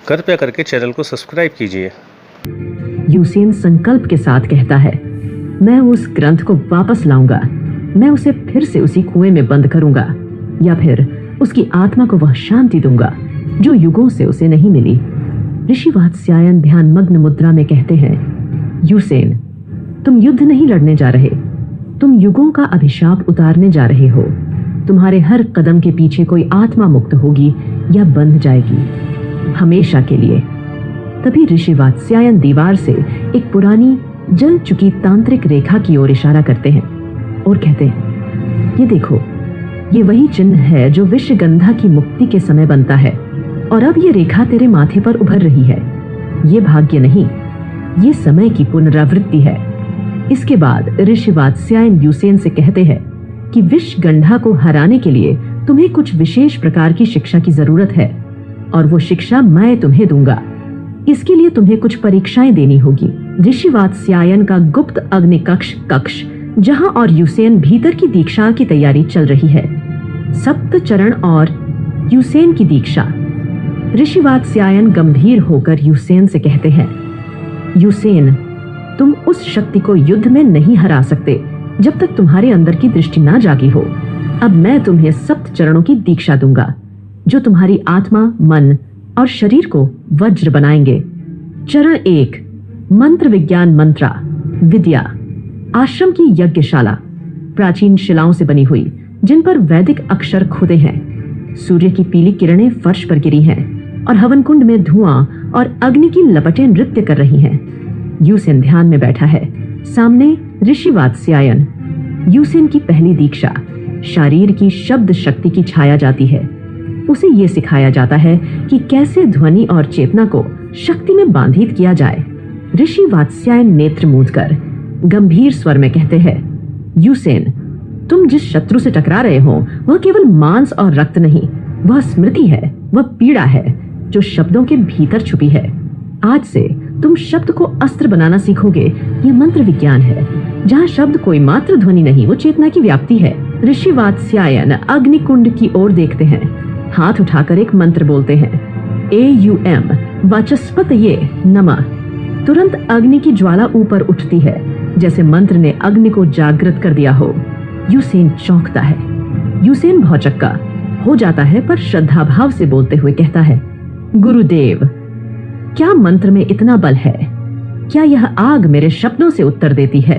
कृपया करके चैनल को सब्सक्राइब कीजिए। यूसेन संकल्प के साथ कहता है, मैं उस ग्रंथ को वापस लाऊंगा, मैं उसे फिर से उसी कुएं में बंद करूंगा, या फिर उसकी आत्मा को वह शांति दूंगा जो युगों से उसे नहीं मिली। ऋषि वात्स्यायन ध्यान मग्न मुद्रा में कहते हैं, यूसेन, तुम युद्ध नहीं लड़ने जा रहे, तुम युगों का अभिशाप उतारने जा रहे हो। तुम्हारे हर कदम के पीछे कोई आत्मा मुक्त होगी या बंध जाएगी, हमेशा के लिए। तभी ऋषि वात्स्यायन दीवार से एक पुरानी जल चुकी तांत्रिक रेखा की ओर इशारा करते हैं और कहते हैं, ये देखो, ये वही चिन्ह है जो विषगंधा की मुक्ति के समय बनता है, और अब ये रेखा तेरे माथे पर उभर रही है। ये भाग्य नहीं, ये समय की पुनरावृत्ति है। इसके बाद ऋषि वात्स्यायन यूसेन से कहते हैं कि विषगंधा को हराने के लिए तुम्हें कुछ विशेष प्रकार की शिक्षा की जरूरत है, और वो शिक्षा मैं तुम्हें दूंगा। इसके लिए तुम्हें कुछ परीक्षाएं देनी होगी। ऋषि वात्स्यायन का गुप्त अग्नि कक्ष जहां और यूसेन भीतर की दीक्षा की तैयारी चल रही है। सप्त चरण और यूसेन की दीक्षा। ऋषि वात्स्यायन गंभीर होकर यूसेन से कहते हैं, यूसेन, तुम उस शक्ति को युद्ध में नहीं हरा सकते जब तक तुम्हारे अंदर की दृष्टि ना जागी हो। अब मैं तुम्हें सप्त चरणों की दीक्षा दूंगा जो तुम्हारी आत्मा, मन और शरीर को वज्र बनाएंगे। चरण 1, मंत्र विज्ञान मंत्रा विद्या। आश्रम की यज्ञशाला प्राचीन शिलाओं से बनी हुई, जिन पर वैदिक अक्षर खुदे हैं। सूर्य की पीली किरणें फर्श पर गिरी हैं और हवन कुंड में धुआं और अग्नि की लपटें नृत्य कर रही हैं। यूसेन ध्यान में बैठा है, सामने ऋषि वात्स्यायन। यूसेन की पहली दीक्षा, शारीर की शब्द शक्ति की छाया जाती है। उसे ये सिखाया जाता है कि कैसे ध्वनि और चेतना को शक्ति में बांधित किया जाए। ऋषि वात्स्यायन नेत्र मूंदकर गंभीर स्वर में कहते हैं, यूसेन, तुम जिस शत्रु से टकरा रहे हो वह केवल मांस और रक्त नहीं, वह स्मृति है, वह पीड़ा है जो शब्दों के भीतर छुपी है। आज से तुम शब्द को अस्त्र बनाना सीखोगे। यह मंत्र विज्ञान है, जहाँ शब्द कोई मात्र ध्वनि नहीं, वो चेतना की व्याप्ति है। ऋषि वात्स्यायन अग्नि कुंड की ओर देखते हैं, हाथ उठाकर एक मंत्र बोलते हैं, AUM वाचस्पतये नमः। तुरंत अग्नि की ज्वाला ऊपर उठती है, जैसे मंत्र ने अग्नि को जागृत कर दिया हो। यूसेन चौंकता है। यूसेन भौचक्का हो जाता है, पर श्रद्धा भाव से बोलते हुए कहता है, गुरुदेव, क्या मंत्र में इतना बल है? क्या यह आग मेरे शब्दों से उत्तर देती है?